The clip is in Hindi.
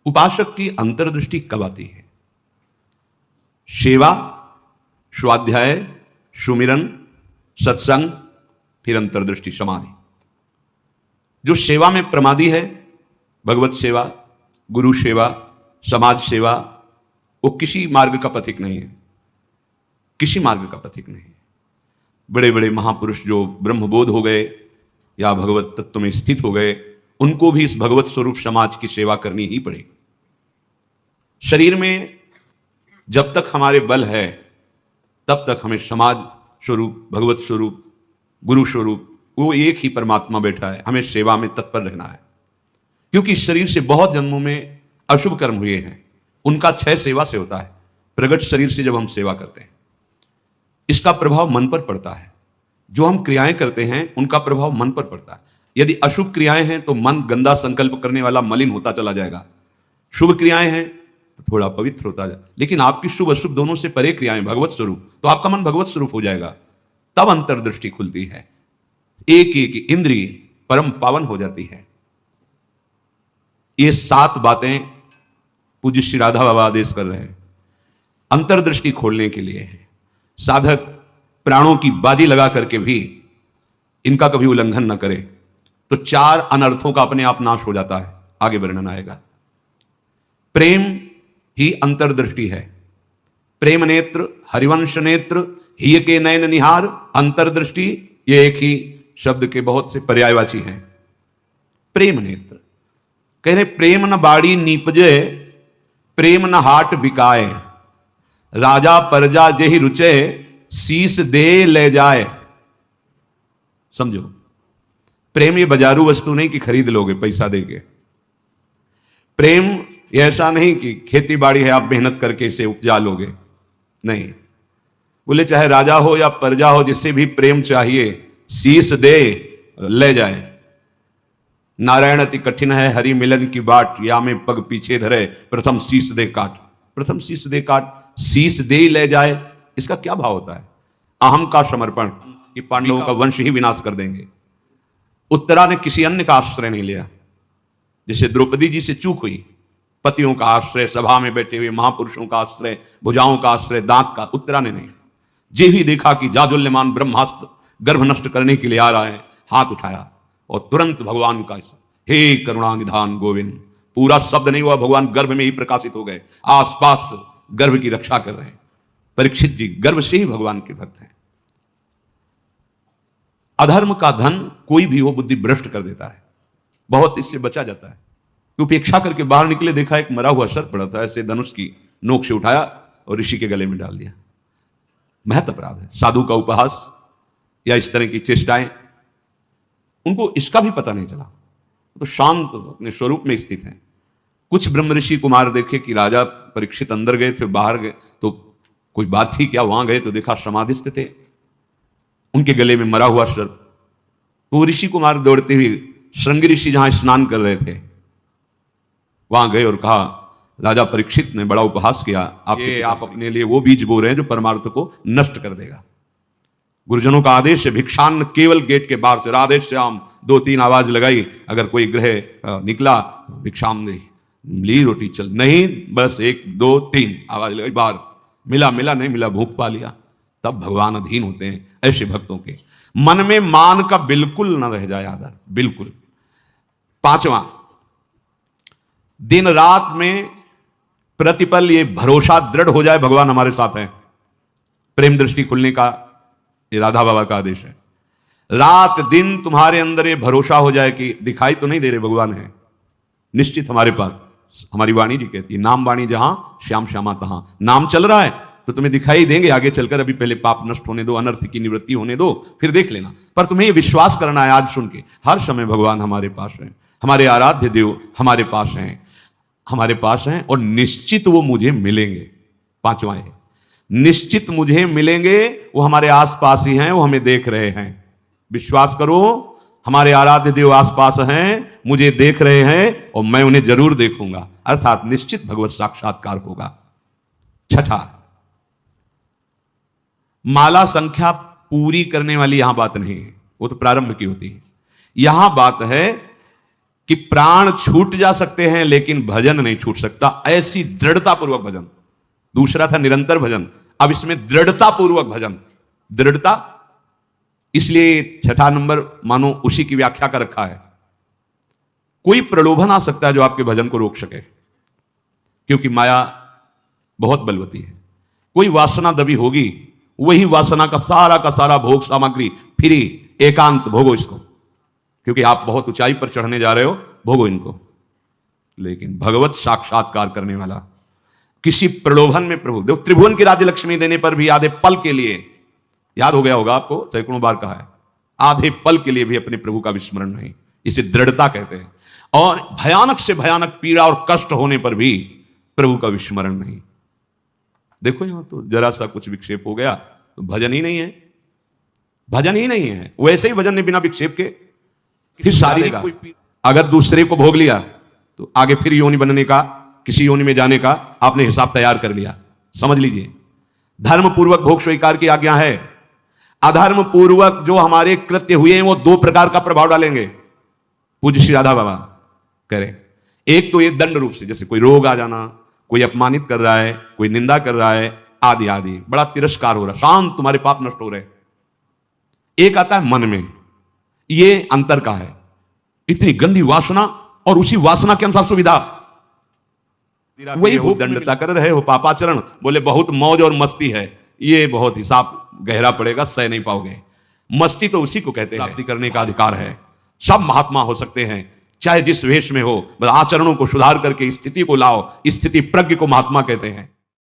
उपासक की अंतर्दृष्टि कब आती है? सेवा, स्वाध्याय, सुमिरन, सत्संग, फिर अंतर्दृष्टि समाधि। जो सेवा में प्रमादी है, भगवत सेवा, गुरु सेवा, समाज सेवा, वो किसी मार्ग का पथिक नहीं है, किसी मार्ग का पथिक नहीं है। बड़े बड़े महापुरुष जो ब्रह्मबोध हो गए या भगवत तत्व में स्थित हो गए, उनको भी इस भगवत स्वरूप समाज की सेवा करनी ही पड़ेगी। शरीर में जब तक हमारे बल है तब तक हमें समाज स्वरूप, भगवत स्वरूप, गुरु स्वरूप, वो एक ही परमात्मा बैठा है, हमें सेवा में तत्पर रहना है। क्योंकि शरीर से बहुत जन्मों में अशुभ कर्म हुए हैं, उनका क्षय सेवा से होता है। प्रगट शरीर से जब हम सेवा करते हैं, इसका प्रभाव मन पर पड़ता है। जो हम क्रियाएं करते हैं उनका प्रभाव मन पर पड़ता है। यदि अशुभ क्रियाएं हैं तो मन गंदा संकल्प करने वाला मलिन होता चला जाएगा। शुभ क्रियाएं हैं तो थोड़ा पवित्र होता जाए। लेकिन आपकी शुभ अशुभ दोनों से परे क्रियाएं भगवत स्वरूप, तो आपका मन भगवत स्वरूप हो जाएगा। तब अंतर्दृष्टि खुलती है, एक एक इंद्रिय परम पावन हो जाती है। ये 7 बातें पूज्य श्री राधा बाबा आदेश कर रहे हैं, अंतर्दृष्टि खोलने के लिए है। साधक प्राणों की बाजी लगा करके भी इनका कभी उल्लंघन न करे तो 4 अनर्थों का अपने आप नाश हो जाता है। आगे वर्णन आएगा। प्रेम ही अंतर्दृष्टि है। प्रेम नेत्र, हरिवंश नेत्र, ही के नयन निहार, अंतर्दृष्टि, ये एक ही शब्द के बहुत से पर्यायवाची हैं। प्रेम नेत्र कह रहे, प्रेम न बाड़ी नीपजे, प्रेम न हाट बिकाए, राजा परजा जेहि रुचे, शीस दे ले जाए। समझो, प्रेम ये बाजारू वस्तु नहीं कि खरीद लोगे पैसा देके। प्रेम ये ऐसा नहीं कि खेती बाड़ी है आप मेहनत करके इसे उपजा लोगे, नहीं। बोले चाहे राजा हो या प्रजा हो, जिसे भी प्रेम चाहिए शीस दे ले जाए। नारायण अति कठिन है हरि मिलन की बाट, या में पग पीछे धरे, प्रथम शीस दे काट। प्रथम शीस दे काट, शीस दे ले जाए, इसका क्या भाव होता है? अहम का समर्पण। ये पांडवों का वंश ही विनाश कर देंगे। उत्तरा ने किसी अन्य का आश्रय नहीं लिया। जैसे द्रौपदी जी से चूक हुई, पतियों का आश्रय, सभा में बैठे हुए महापुरुषों का आश्रय, भुजाओं का आश्रय, दांत का, उत्तरा ने नहीं। जे ही देखा कि जाजुल्यमान ब्रह्मास्त्र गर्भ नष्ट करने के लिए आ रहा है, हाथ उठाया और तुरंत भगवान का, हे करुणा निधान गोविंद, पूरा शब्द नहीं हुआ, भगवान गर्भ में ही प्रकाशित हो गए, आसपास गर्भ की रक्षा कर रहे हैं। परीक्षित जी गर्भ से ही भगवान के भक्त हैं। अधर्म का धन कोई भी हो बुद्धि भ्रष्ट कर देता है, बहुत इससे बचा जाता है। उपेक्षा करके बाहर निकले, देखा एक मरा हुआ सर्प पड़ा था, ऐसे धनुष की नोक से उठाया और ऋषि के गले में डाल दिया। महत अपराध है। साधु का उपहास या इस तरह की चेष्टाएं, उनको इसका भी पता नहीं चला, तो शांत अपने स्वरूप में स्थित हैं। कुछ ब्रह्म ऋषि कुमार देखे कि राजा परीक्षित अंदर गए थे, बाहर गए तो कोई बात थी क्या? वहां गए तो देखा समाधिस्थ थे, उनके गले में मरा हुआ सर्प। तो ऋषि कुमार दौड़ते हुए श्रृंगी ऋषि जहां स्नान कर रहे थे वहां गए और कहा, राजा परीक्षित ने बड़ा उपहास किया, आप अपने लिए वो बीज बो रहे हैं जो परमार्थ को नष्ट कर देगा। गुरुजनों का आदेश है, भिक्षान्न केवल गेट के बाहर से, राधे श्याम 2-3 आवाज लगाई, अगर कोई ग्रह निकला भिक्षाम दे, ली रोटी चल, नहीं बस 1-2-3 आवाज लगाई, बाहर मिला नहीं मिला, भूख पा लिया। तब भगवान अधीन होते हैं ऐसे भक्तों के। मन में मान का बिल्कुल न रह जाए आदर, बिल्कुल। 5वां, दिन रात में प्रतिपल ये भरोसा दृढ़ हो जाए भगवान हमारे साथ हैं। प्रेम दृष्टि खुलने का ये राधा बाबा का आदेश है। रात दिन तुम्हारे अंदर ये भरोसा हो जाए कि दिखाई तो नहीं दे रहे, भगवान है निश्चित हमारे पास। हमारी वाणी जी कहती है, नाम वाणी जहां श्याम श्यामा तहां। नाम चल रहा है तो तुम्हें दिखाई देंगे आगे चलकर, अभी पहले पाप नष्ट होने दो, अनर्थ की निवृत्ति होने दो, फिर देख लेना। पर तुम्हें ये विश्वास करना है आज सुन के, हर समय भगवान हमारे पास है, हमारे आराध्य देव हमारे पास हैं और निश्चित वो मुझे मिलेंगे। 5वां है, निश्चित मुझे मिलेंगे, वो हमारे आसपास ही हैं, वो हमें देख रहे हैं। विश्वास करो, हमारे आराध्य देव आसपास हैं, मुझे देख रहे हैं और मैं उन्हें जरूर देखूंगा, अर्थात निश्चित भगवत साक्षात्कार होगा। 6, माला संख्या पूरी करने वाली यहां बात नहीं है, वो तो प्रारंभ की होती है। यहां बात है कि प्राण छूट जा सकते हैं लेकिन भजन नहीं छूट सकता, ऐसी दृढ़ता पूर्वक भजन। दूसरा था निरंतर भजन, अब इसमें दृढ़ता पूर्वक भजन। दृढ़ता इसलिए 6ठा नंबर मानो उसी की व्याख्या कर रखा है। कोई प्रलोभन आ सकता है जो आपके भजन को रोक सके, क्योंकि माया बहुत बलवती है। कोई वासना दबी होगी, वही वासना का सारा भोग सामग्री फ्री, एकांत भोगो इसको, क्योंकि आप बहुत ऊंचाई पर चढ़ने जा रहे हो, भोगो इनको। लेकिन भगवत साक्षात्कार करने वाला किसी प्रलोभन में प्रभु देखो, त्रिभुवन की राज्य लक्ष्मी देने पर भी आधे पल के लिए, याद हो गया होगा आपको, सैकड़ों बार कहा है, आधे पल के लिए भी अपने प्रभु का विस्मरण नहीं, इसे दृढ़ता कहते हैं। और भयानक से भयानक पीड़ा और कष्ट होने पर भी प्रभु का विस्मरण नहीं। देखो यहां तो जरा सा कुछ विक्षेप हो गया तो भजन ही नहीं है, भजन ही नहीं है। वैसे ही भजन ने बिना विक्षेप के फिर शारीरिक, अगर दूसरे को भोग लिया तो आगे फिर योनि बनने का, किसी योनि में जाने का आपने हिसाब तैयार कर लिया। समझ लीजिए, धर्म पूर्वक भोग स्वीकार की आज्ञा है, अधर्म पूर्वक जो हमारे कृत्य हुए हैं वो दो प्रकार का प्रभाव डालेंगे। पूज्य श्री राधा बाबा कह रहे, एक तो ये दंड रूप से, जैसे कोई रोग आ जाना, कोई अपमानित कर रहा है, कोई निंदा कर रहा है, आदि आदि, बड़ा तिरस्कार हो रहा, शांत तुम्हारे पाप नष्ट हो रहे। एक आता है मन में, ये अंतर का है, इतनी गंदी वासना और उसी वासना के अनुसार सुविधा, वही भोग दंडता कर रहे हो, पापाचरण, बोले बहुत मौज और मस्ती है, ये बहुत हिसाब गहरा पड़ेगा, सह नहीं पाओगे। मस्ती तो उसी को कहते हैं, प्राप्ति करने का अधिकार है। सब महात्मा हो सकते हैं, चाहे जिस वेश में हो, बस आचरणों को सुधार करके स्थिति को लाओ, स्थिति प्रज्ञ को महात्मा कहते हैं।